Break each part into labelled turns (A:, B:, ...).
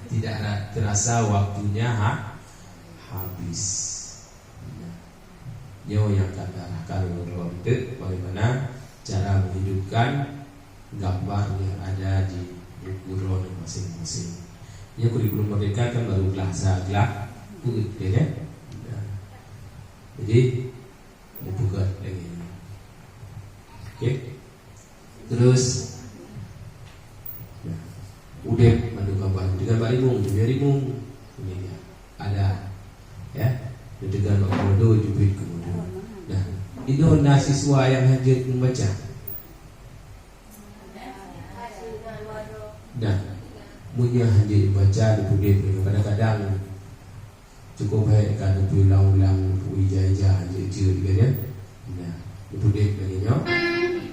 A: tidak terasa waktunya habis. Nyo yang akan arahkan untuk bagaimana cara menghidupkan gambar yang ada di buku ron masing-masing. Yang kurikulum merdeka kan baru kelas ya. Jadi dibuka lagi. Oke. Terus udah mandu gambar dengan barimung, ini ya. Ada ya. Dengan Komodo jubit Komodo. Nah, itu siswa yang hadir membaca. Nah, punya hadir membaca di budaya kadang-kadang cukup baik kan ulang-ulang ijazah hadir juga ya. Nah, di budaya begini.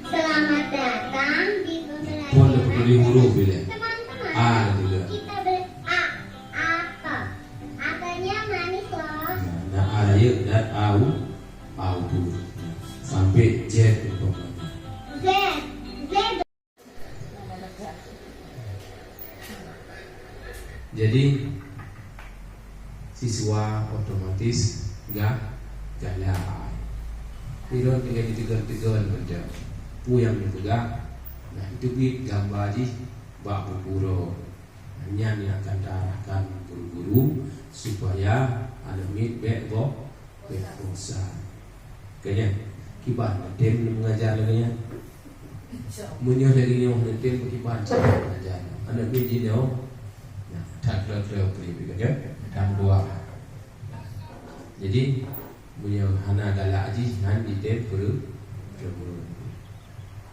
B: Selamat datang di pembelajaran.
A: Boleh beli huruf bila.
B: Teman-teman.
A: Juga.
B: Kita beli A. Apel. Apelnya manis loh.
A: Nah, ada dan au dulu. Sampai Z umpamanya.
B: Z.
A: Jadi siswa otomatis galak. Pilot dengan ditegur-tegur macam yang dipegang. Nah itu gambar di bak puro. Hanya yang akan diarahkan guru-guru supaya alamit bosa. Kayaknya kibar dem mengajar lagi ya. Munyo lagi ni orang dem kibar mengajar. Anak biji dia. Nah, tak kelak ya. Dan dua. Jadi punya hana galak aji han di dem guru.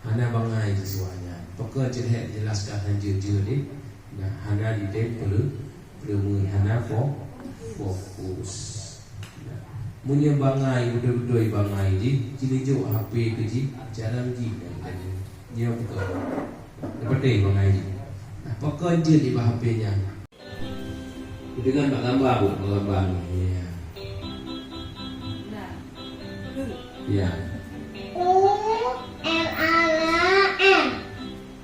A: Hana bangai siswanya. Pokok cerita jelaskan hanjur ni. Nah, hana di dem guru hana fokus. Punya bangai betul-betul bangai di cilijo HP ke ji jalan ji dia buka. Seperti bangai ji. Nah, pokok je di HP-nya. Dengan gambar ni. Ya.
B: U-L-A-L-M.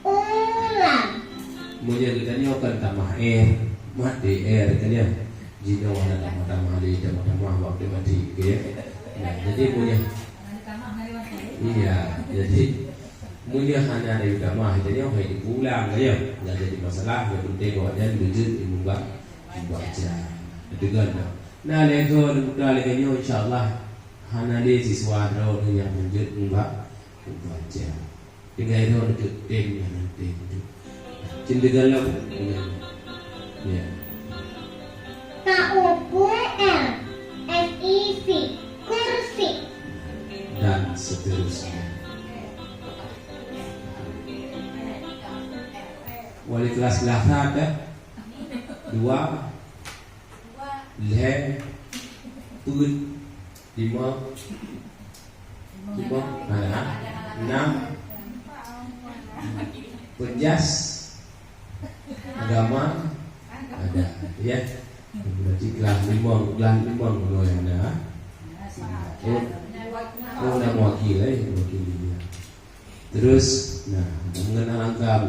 B: Ulang.
A: Kemudian kita nyokan tambah mat DR kan ya. Jika warna tambah di tambah waktu mati gitu ya. Nah, jadi punya. Iya, jadi punya hanya dari tambah jadi orang itu pulang ya. Enggak jadi masalah, yang penting bahwa wujud dibaca. Dengan nah lego leganya insyaallah hana di siswa ro yang wujud membaca. Tinggal itu untuk tim yang nanti. Cendegalah ya.
B: K-U-R S-I-V kursi
A: Dan seterusnya. Wali kelas ada 2 le pun 5 6 penjas agama ada ya. Berarti kelas 5 lo yang ada. Oh, nak wakil dia. Terus, nah, mengenal angka